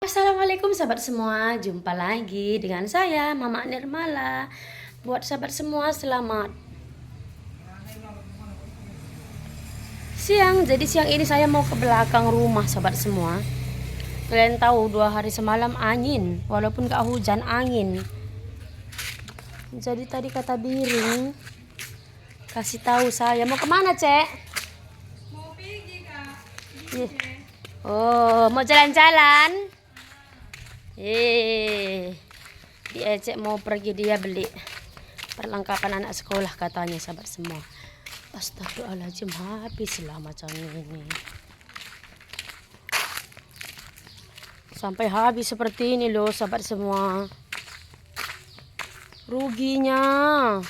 Assalamualaikum sahabat semua, jumpa lagi dengan saya Mama Nirmala. Buat sahabat semua selamat siang. Jadi siang ini saya mau ke belakang rumah sahabat semua. Kalian tahu 2 hari semalam angin, walaupun gak hujan angin. Jadi tadi kata Biring kasih tahu saya mau kemana cek? Mau pergi kak. Oh mau jalan-jalan? Dia cek mau pergi, dia beli perlengkapan anak sekolah katanya sahabat semua. Astagfirullahaladzim, habislah macam ini. Sampai habis seperti ini loh sahabat semua. Ruginya.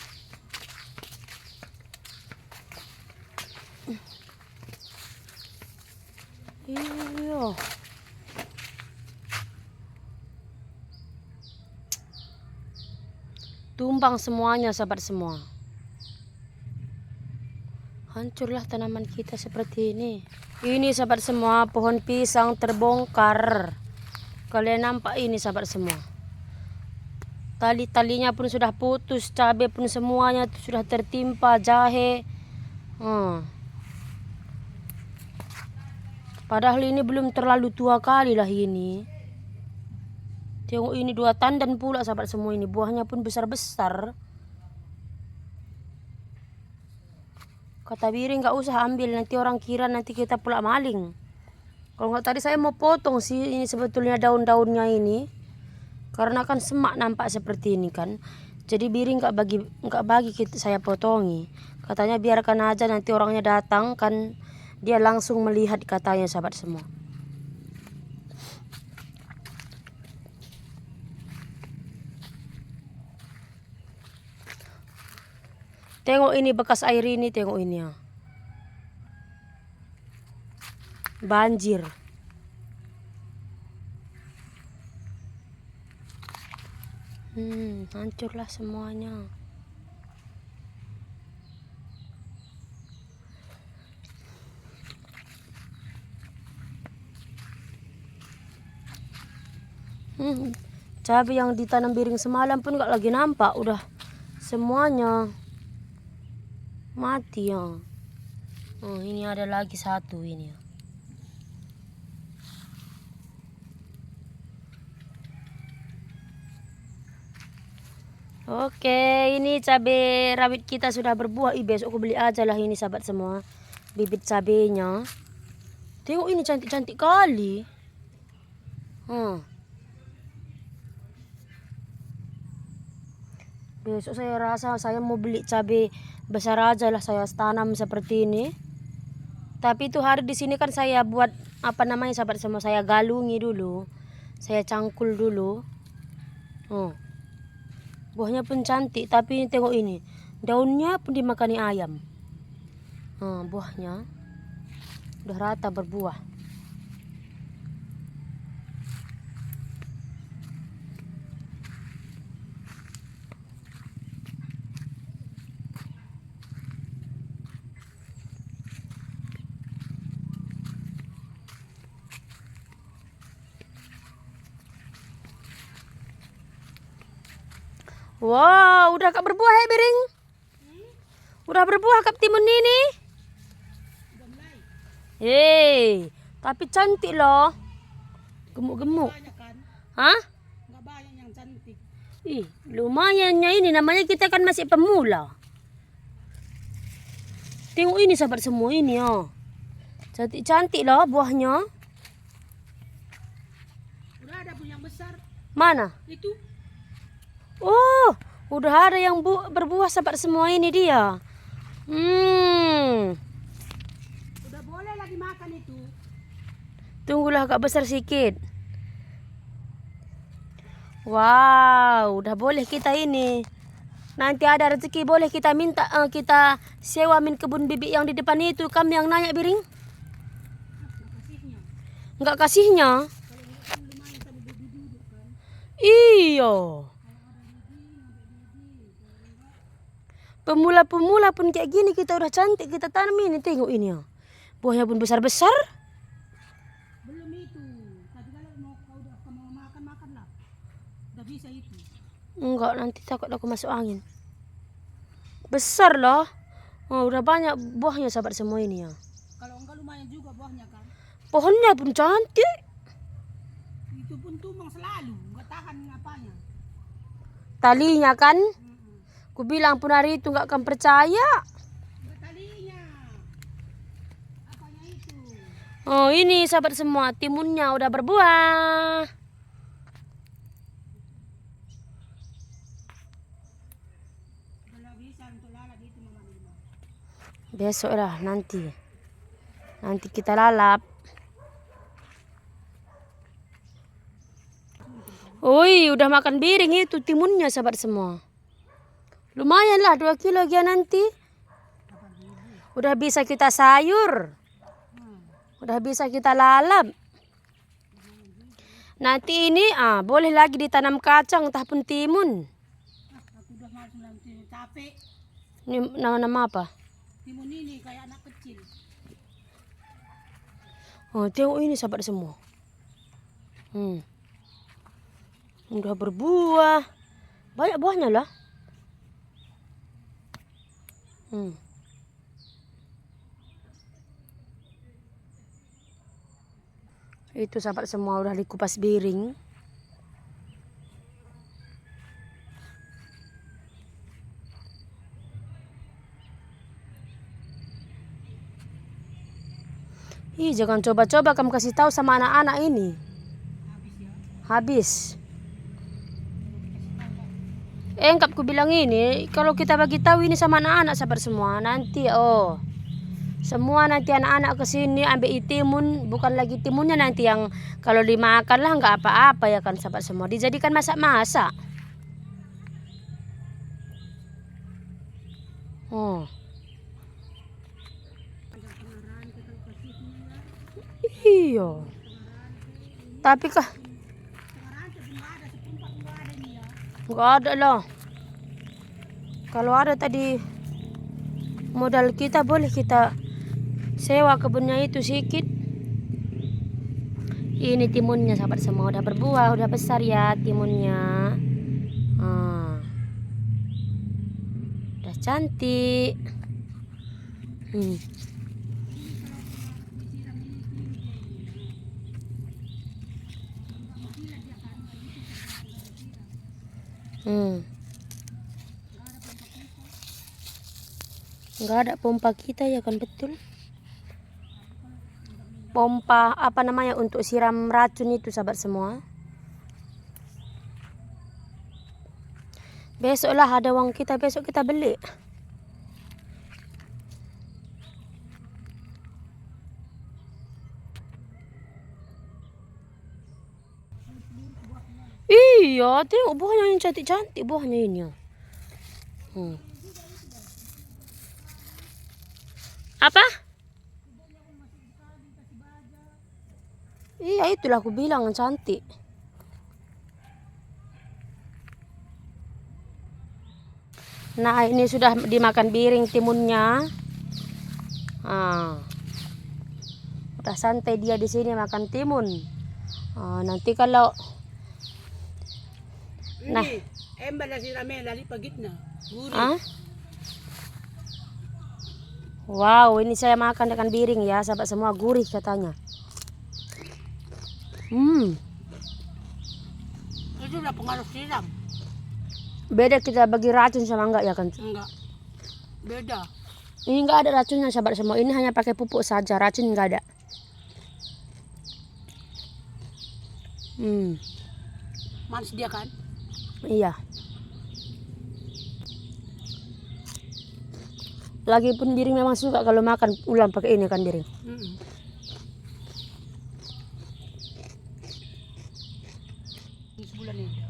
Iya. Tumbang semuanya sahabat semua. Hancurlah tanaman kita seperti ini. Ini sahabat semua, pohon pisang terbongkar. Kalian nampak ini sahabat semua. Tali-talinya pun sudah putus, cabai pun semuanya sudah tertimpa, jahe. Padahal ini belum terlalu tua kali lah ini. Tengok ini 2 tandan pula sahabat semua ini. Buahnya pun besar-besar. Kata Biring gak usah ambil, nanti orang kira nanti kita pula maling. Kalau nggak tadi saya mau potong sih ini sebetulnya daun-daunnya ini. Karena kan semak nampak seperti ini kan. Jadi Biring nggak bagi saya potongi. Katanya biarkan aja, nanti orangnya datang kan dia langsung melihat katanya sahabat semua. Tengok ini bekas air ini, tengok ini ya. Banjir. Hancurlah semuanya. Cabai yang ditanam Biring semalam pun gak lagi nampak, udah semuanya mati ya. Ini ada lagi satu ini ya. Oke, ini cabai rawit kita sudah berbuah. Besok aku beli aja lah ini sahabat semua, bibit cabenya. Tengok ini cantik-cantik kali. Besok saya rasa saya mau beli cabai besar aja lah, saya tanam seperti ini. Tapi itu hari di sini kan saya buat apa namanya sahabat semua, saya galungi dulu, saya cangkul dulu. Buahnya pun cantik, tapi ini tengok ini, daunnya pun dimakani ayam. Buahnya udah rata berbuah. Wow, udah kak berbuah ya Biring? Udah berbuah kak timun ini? Tapi cantik loh. Gemuk-gemuk. Kan? Hah? Nggak banyak yang cantik. Lumayannya ini, namanya kita kan masih pemula. Tengok ini sahabat semua ini ya. Cantik-cantik loh buahnya. Udah ada pun yang besar. Mana? Itu. Oh, udah ada yang berbuah sahabat semua ini dia. Udah boleh lagi makan itu. Tunggulah agak besar sedikit. Wow, udah boleh kita ini. Nanti ada rezeki boleh kita minta kita sewa kebun bibi yang di depan itu. Kamu yang nanya Biring? Kasihnya. Enggak kasihnya? Kalau lumayan sama bibi duduk kan. Iya. Pemula-pemula pun kayak gini kita udah cantik, kita tanam ini. Tengok ini ya. Buahnya pun besar-besar. Belum itu. Tapi kalau mau kau udah Udah bisa itu. Enggak, nanti takut aku masuk angin. Besar loh. Oh, udah banyak buahnya sahabat semua ini ya. Kalau enggak lumayan juga buahnya kan. Pohonnya pun cantik. Itu pun tumbang selalu, enggak tahan apanya. Talinya kan. Ku bilang pun hari itu nggak akan percaya. Enggak talinya. Apanya itu? Oh, ini sahabat semua, timunnya udah berbuah. Kalau bisa untuk lalap itu Mama Nina. Besok lah nanti. Nanti kita lalap. Oi, udah makan piring itu timunnya sahabat semua. Lumayan lah 2 kilo ya nanti. Udah bisa kita sayur. Udah bisa kita lalap. Nanti ini boleh lagi ditanam kacang ataupun timun. Aku udah masuk nanti capek. Ini nama-nama apa? Timun ini kayak anak kecil. Oh, tengok ini sahabat semua. Udah berbuah. Banyak buahnya lah. Itu sahabat semua udah dikupas piring. Ih, jangan coba-coba kamu kasih tahu sama anak-anak ini. Habis ya. Habis. Engkap ku bilang ini, kalau kita bagi tahu ini sama anak-anak sahabat semua, nanti semua nanti anak-anak kesini ambil timun, bukan lagi timunnya nanti yang kalau dimakan lah nggak apa-apa ya kan sahabat semua, dijadikan masak-masak. Oh. Iya. Tapi kah nggak ada loh. Kalau ada tadi modal kita boleh kita sewa kebunnya itu sedikit. Ini timunnya sahabat semua udah berbuah, udah besar ya timunnya. Udah cantik. Nggak ada pompa kita ya kan, betul. Pompa apa namanya untuk siram racun itu sahabat semua. Besoklah ada uang kita, besok kita beli. Iya, tengok buahnya yang cantik-cantik buahnya ini. Apa? Iya, itulah aku bilang cantik. Nah, ini sudah dimakan piring timunnya. Udah santai dia di sini makan timun. Nanti kalau Nah, embal na si Ramel lali pagit na. Gurih. Wow, ini saya makan dengan piring ya, sahabat semua, gurih katanya. Itu udah pengaruh siram. Beda kita bagi racun sama enggak ya kan? Enggak. Beda. Ini enggak ada racunnya sahabat semua, ini hanya pakai pupuk saja, racun enggak ada. Manis dia kan? Iya. Lagi pun piring memang suka kalau makan ulam pakai ini kan piring. Sebulan ini.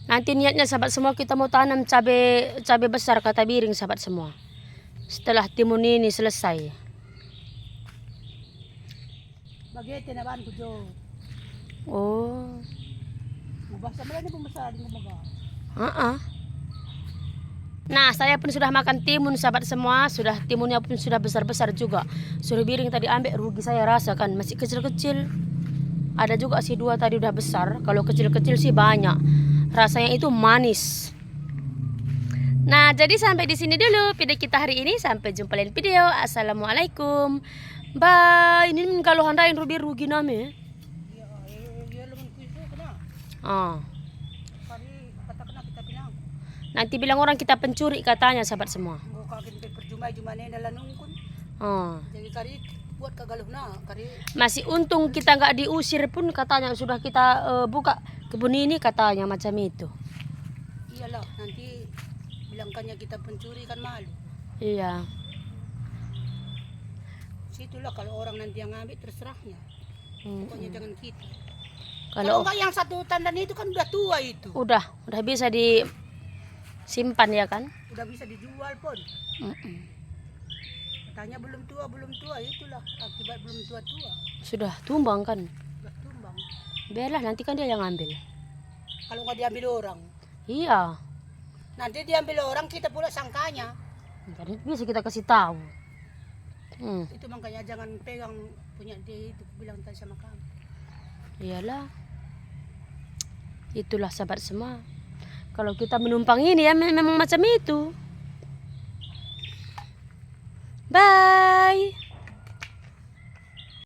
Nanti niatnya sahabat semua kita mau tanam cabai besar kata piring sahabat semua. Setelah timun ini selesai. Bagete na ban ko jo. Oh. Mabasa mo lang ni pembesar di mga. Nah, saya pun sudah makan timun sahabat semua, timunnya pun sudah besar-besar juga. Suruh piring tadi ambil, rugi saya rasa kan, masih kecil-kecil. Ada juga sih 2 tadi udah besar. Kalau kecil-kecil sih banyak. Rasanya itu manis. Nah, jadi sampai di sini dulu video kita hari ini. Sampai jumpa lain video. Assalamualaikum. Bye. Ini kalau handain rugi name. Iya laman ko itu kena. Kali kata kena kita bilang. Nanti bilang orang kita pencuri katanya sahabat semua. Ngo kakin perjumay na lanungkon. Jadi kari buat kagaluh na kari. Masih untung kita nggak diusir pun katanya sudah kita buka kebun ini katanya macam itu. Iyalah nanti bilangkannya kita pencuri kan malu. Iya. Situlah kalau orang nanti yang ngambil terserahnya. Pokoknya jangan kita. Kalau Kalau enggak yang satu tandan itu kan udah tua itu. udah bisa disimpan ya kan? Udah bisa dijual pun. Katanya belum tua itulah akibat belum tua. Sudah tumbang kan? Udah tumbang. Biarlah nanti kan dia yang ngambil. Kalau nggak diambil orang, Iya. nanti diambil orang kita pula sangkanya. Jadi bisa kita kasih tahu. Itu makanya jangan pegang punya dia itu bilang tadi sama kamu. Iyalah. Itulah sahabat semua. Kalau kita menumpang ini ya memang macam itu. Bye.